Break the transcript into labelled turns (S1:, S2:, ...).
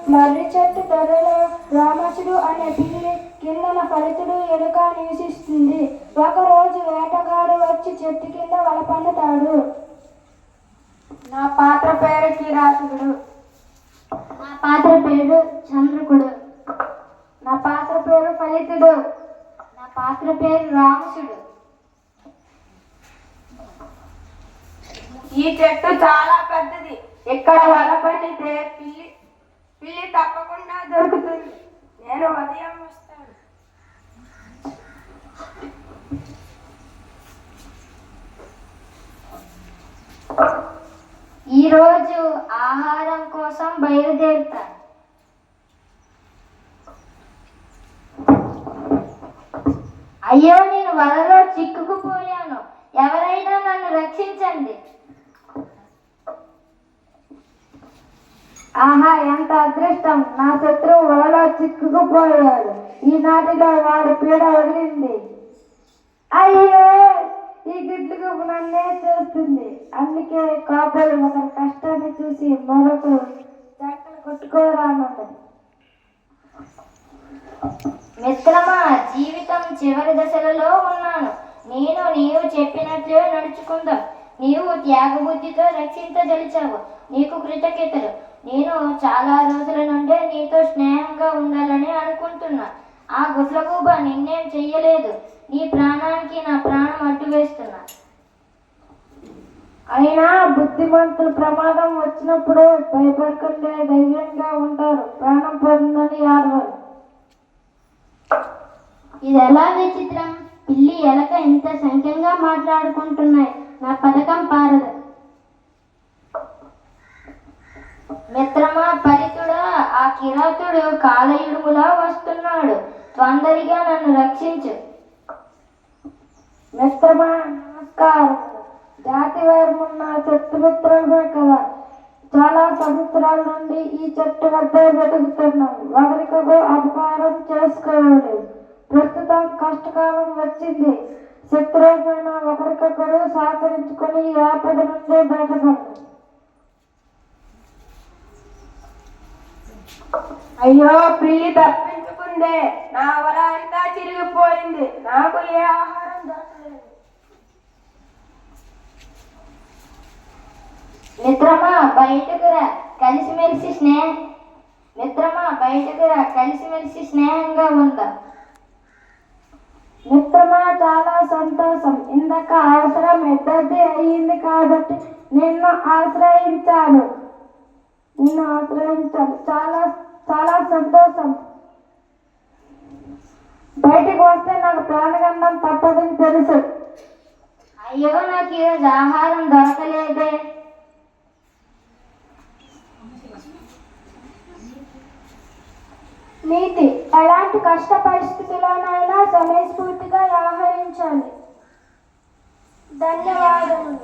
S1: మర్రి చెట్టు ధరలో రామసుడు అనే పిల్లి కిందన ఫలితుడు ఎలుక నివసిస్తుంది. ఒకరోజు వేటగాడు వచ్చి చెట్టు కింద వల పన్నుతాడు.
S2: నా పాత్ర పేరు కిరాతుడు.
S3: నా పాత్ర పేరు చంద్రకుడు.
S2: నా పాత్ర పేరు ఫలితుడు.
S3: నా పాత్ర పేరు రామసుడు.
S2: ఈ చెట్టు చాలా పెద్దది. ఇక్కడ వల పన్నితే పిల్లి తప్పకుండా దొరుకుతుంది. నేను ఉదయం వస్తాను.
S3: ఈరోజు ఆహారం కోసం బయలుదేరుతాను. అయ్యో, నేను వలలో చిక్కుకుపోయాను. ఎవరైనా నన్ను రక్షించండి.
S2: ఆహా, ఎంత అదృష్టం! నా శత్రువు వలలో చిక్కుకుపోయాడు. ఈనాటిలో వాడి పీడ వదిలింది. అయ్యో, ఈ గిడ్లుగు నన్నే చూస్తుంది. అందుకే కాపులు ఒకరి కష్టాన్ని చూసి మరొకరు చక్కలు కొట్టుకోరానున్నది.
S3: మిత్రమా, జీవితం చివరి దశలలో ఉన్నాను. నీవు చెప్పినట్లే నడుచుకుందాం. నీవు త్యాగబుద్ధితో రక్షించదలిచావు. నీకు కృతజ్ఞతలు. నేను చాలా రోజుల నుండే నీతో స్నేహంగా ఉండాలని అనుకుంటున్నా. ఆ గుడ్లగూబ నిన్నేం చెయ్యలేదు. నీ ప్రాణానికి నా ప్రాణం అడ్డు వేస్తున్నా.
S2: అయినా బుద్ధిమంతులు ప్రమాదం వచ్చినప్పుడు భయపడకుండా ధైర్యంగా ఉంటారు. ప్రాణం పోతుందని ఆడవారు.
S3: ఇది ఎలా విచిత్రం! పిల్లి ఎలక ఇంత సంఖ్యంగా మాట్లాడుకుంటున్నాయి. నా పథకం పారదు. మిత్రమా, ఫలితుడా, ఆ కిరాతుడు కాలయుడుములా వస్తున్నాడు. తొందరగా నన్ను రక్షించు.
S2: మిత్రమా, నమస్కారం. జాతి వైరమున్న శత్రుమిత్రులమే కదా. చాలా సంవత్సరాల నుండి ఈ చెట్టు వద్ద వెతుకుతున్నాం. ఒకరికొకరు అపకారం చేసుకోలేదు. ప్రస్తుతం కష్టకాలం వచ్చింది. శత్రువులైన ఒకరికొకరు సహకరించుకొని ఈ ఆపద నుండి బయటపడ్డాం. అయ్యో, పిల్లి తప్పించుకుందే. నా వల అంతా చిరిగిపోయింది. నాకు ఏ ఆహారం దొరకలేదు.
S3: మిత్రమా, బయటకు రా, కలిసిమెలిసి స్నేహంగా ఉందా.
S2: మిత్రమా, చాలా సంతోషం. ఇందాక అవసరం ఇద్దరిది అయ్యింది కాబట్టి నిన్ను ఆశ్రయించాను. చాలా చాలా సంతోషం. బయటికి వస్తే నాకు ప్రాణగండం తప్పదని తెలుసు.
S3: అయ్యో, నాకు ఈరోజు ఆహారం దొరకలేదే.
S1: నీతి: ఎలాంటి కష్ట పరిస్థితుల్లోనైనా సమయస్ఫూర్తిగా వ్యవహరించాలి. ధన్యవాదములు.